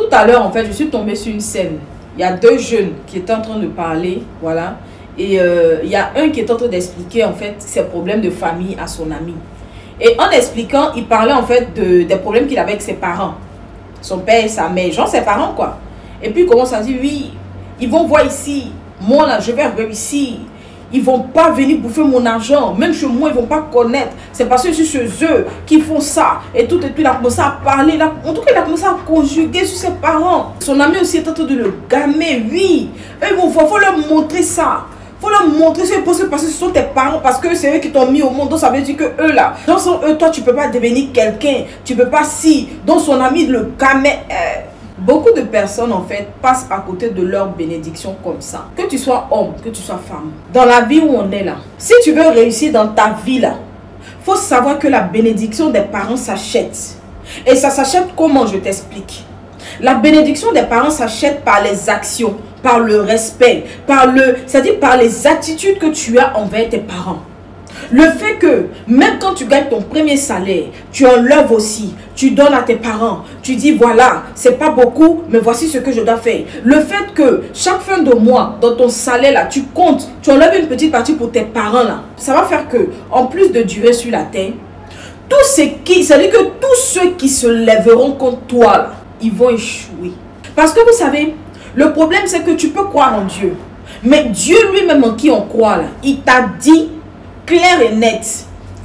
Tout à l'heure, en fait, je suis tombée sur une scène. Il y a deux jeunes qui étaient en train de parler, voilà. Et il y a un qui est en train d'expliquer, en fait, ses problèmes de famille à son ami. Et en expliquant, il parlait, en fait, des problèmes qu'il avait avec ses parents. Son père et sa mère, genre ses parents, quoi. Et puis, il commence à dire, oui, ils vont voir ici. Moi, là, je vais arriver ici. Ils ne vont pas venir bouffer mon argent. Même chez moi, ils ne vont pas connaître. C'est parce que c'est chez eux qui font ça. Et tout. Il a commencé à parler. En tout cas, il a commencé à conjuguer sur ses parents. Son ami aussi est en train de le gamer. Oui. Il faut leur montrer ça. Il faut leur montrer ce parce que ce sont tes parents. Parce que c'est eux qui t'ont mis au monde. Donc, ça veut dire que eux, là. Donc, sans eux, toi, tu ne peux pas devenir quelqu'un. Tu ne peux pas si. Donc, son ami le gamer. Beaucoup de personnes, en fait, passent à côté de leur bénédiction comme ça. Que tu sois homme, que tu sois femme. Dans la vie où on est là, si tu veux réussir dans ta vie là, il faut savoir que la bénédiction des parents s'achète. Et ça s'achète comment? Je t'explique. La bénédiction des parents s'achète par les actions, par le respect, c'est-à-dire par les attitudes que tu as envers tes parents. Le fait que, même quand tu gagnes ton premier salaire, tu enlèves aussi, tu donnes à tes parents, tu dis voilà, c'est pas beaucoup, mais voici ce que je dois faire. Le fait que, chaque fin de mois, dans ton salaire là, tu comptes, tu enlèves une petite partie pour tes parents là, ça va faire que, en plus de durer sur la terre, c'est-à-dire que tous ceux qui se lèveront contre toi là, ils vont échouer. Parce que vous savez, le problème c'est que tu peux croire en Dieu, mais Dieu lui-même en qui on croit là, il t'a dit clair et net,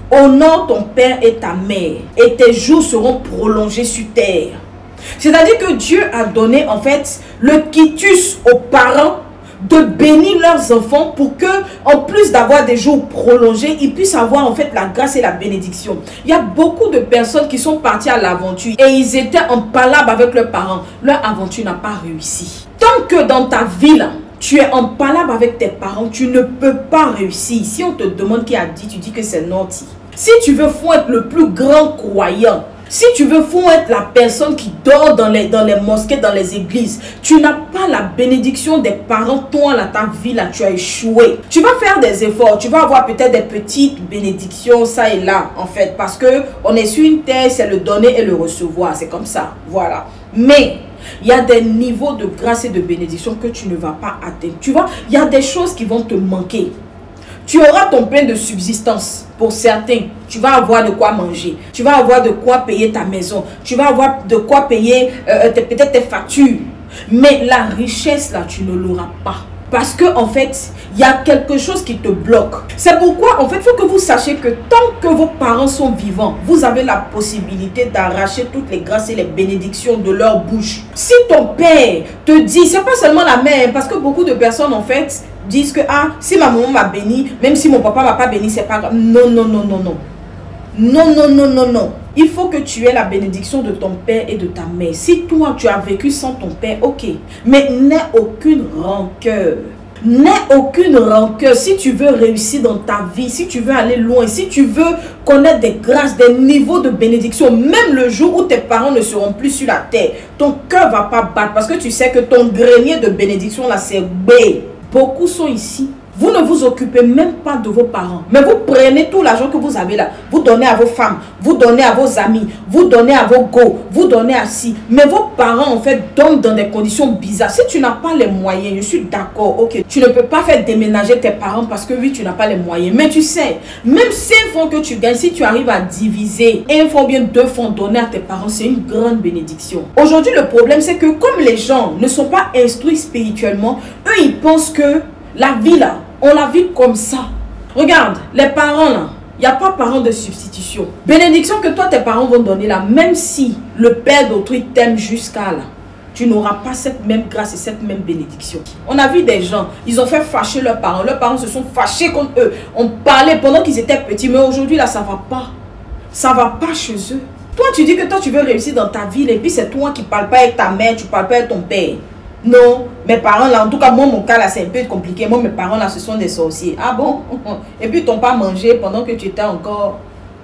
honore ton père et ta mère, et tes jours seront prolongés sur terre. C'est-à-dire que Dieu a donné en fait le quitus aux parents de bénir leurs enfants pour que, en plus d'avoir des jours prolongés, ils puissent avoir en fait la grâce et la bénédiction. Il y a beaucoup de personnes qui sont parties à l'aventure et ils étaient en palabre avec leurs parents. Leur aventure n'a pas réussi. Tant que dans ta vie là, tu es en palabre avec tes parents, tu ne peux pas réussir. Si on te demande qui a dit, tu dis que c'est naughty. Si tu veux, faut être le plus grand croyant. Si tu veux, faut être la personne qui dort dans les mosquées, dans les églises. Tu n'as pas la bénédiction des parents, toi, là, ta vie, là, tu as échoué. Tu vas faire des efforts, tu vas avoir peut-être des petites bénédictions, ça et là, en fait. Parce que on est sur une terre, c'est le donner et le recevoir. C'est comme ça, voilà. Mais il y a des niveaux de grâce et de bénédiction que tu ne vas pas atteindre. Tu vois, il y a des choses qui vont te manquer. Tu auras ton pain de subsistance pour certains. Tu vas avoir de quoi manger. Tu vas avoir de quoi payer ta maison. Tu vas avoir de quoi payer peut-être tes factures. Mais la richesse là, tu ne l'auras pas. Parce que en fait, il y a quelque chose qui te bloque. C'est pourquoi en fait, il faut que vous sachiez que tant que vos parents sont vivants, vous avez la possibilité d'arracher toutes les grâces et les bénédictions de leur bouche. Si ton père te dit, c'est pas seulement la mère, parce que beaucoup de personnes en fait disent que ah, si ma maman m'a béni, même si mon papa m'a pas béni, c'est pas grave. Non, non, non, non, non. Non, non, non, non, non. Il faut que tu aies la bénédiction de ton père et de ta mère. Si toi, tu as vécu sans ton père, ok. Mais n'aie aucune rancœur. N'aie aucune rancœur. Si tu veux réussir dans ta vie, si tu veux aller loin, si tu veux connaître des grâces, des niveaux de bénédiction, même le jour où tes parents ne seront plus sur la terre, ton cœur ne va pas battre parce que tu sais que ton grenier de bénédiction, là, c'est B. Beaucoup sont ici. Vous ne vous occupez même pas de vos parents. Mais vous prenez tout l'argent que vous avez là. Vous donnez à vos femmes. Vous donnez à vos amis. Vous donnez à vos go. Vous donnez à si. Mais vos parents, en fait, donnent dans des conditions bizarres. Si tu n'as pas les moyens, je suis d'accord, ok. Tu ne peux pas faire déménager tes parents parce que oui, tu n'as pas les moyens. Mais tu sais, même 5 francs que tu gagnes, si tu arrives à diviser 1 franc ou bien 2 francs donnés à tes parents, c'est une grande bénédiction. Aujourd'hui, le problème, c'est que comme les gens ne sont pas instruits spirituellement, eux, ils pensent que la vie là, on la vit comme ça. Regarde, les parents là, il n'y a pas parents de substitution. Bénédiction que toi, tes parents vont donner là, même si le père d'autrui t'aime jusqu'à là, tu n'auras pas cette même grâce et cette même bénédiction. On a vu des gens, ils ont fait fâcher leurs parents se sont fâchés contre eux. On parlait pendant qu'ils étaient petits, mais aujourd'hui là, ça ne va pas. Ça ne va pas chez eux. Toi, tu dis que toi, tu veux réussir dans ta vie et puis c'est toi qui ne parles pas avec ta mère, tu ne parles pas avec ton père. Non, mes parents là, en tout cas moi mon cas là c'est un peu compliqué. Moi mes parents là ce sont des sorciers. Ah bon? Et puis ils t'ont pas mangé pendant que tu étais encore,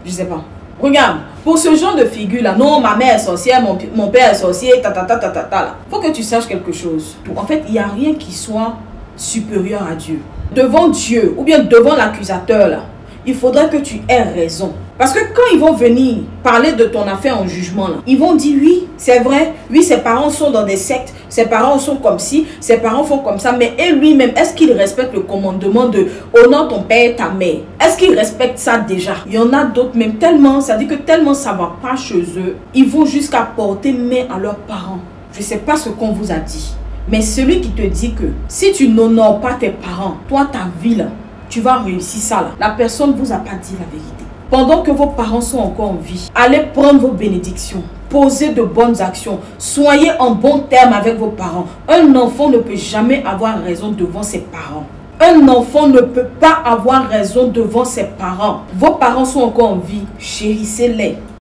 je sais pas. Regarde, pour ce genre de figure là, non ma mère est sorcière, mon père est sorcier, là. Faut que tu saches quelque chose. En fait il n'y a rien qui soit supérieur à Dieu. Devant Dieu ou bien devant l'accusateur là, il faudrait que tu aies raison. Parce que quand ils vont venir parler de ton affaire en jugement, là, ils vont dire oui, c'est vrai, oui, ses parents sont dans des sectes, ses parents sont comme ci, ses parents font comme ça, mais et lui-même, est-ce qu'il respecte le commandement de honore ton père et ta mère? Est-ce qu'il respecte ça déjà? Il y en a d'autres même tellement, ça dit que tellement ça va pas chez eux, ils vont jusqu'à porter main à leurs parents. Je sais pas ce qu'on vous a dit, mais celui qui te dit que si tu n'honores pas tes parents, toi ta vie là, tu vas réussir ça là, la personne vous a pas dit la vérité. Pendant que vos parents sont encore en vie, allez prendre vos bénédictions, posez de bonnes actions, soyez en bon terme avec vos parents. Un enfant ne peut jamais avoir raison devant ses parents. Un enfant ne peut pas avoir raison devant ses parents. Vos parents sont encore en vie, chérissez-les.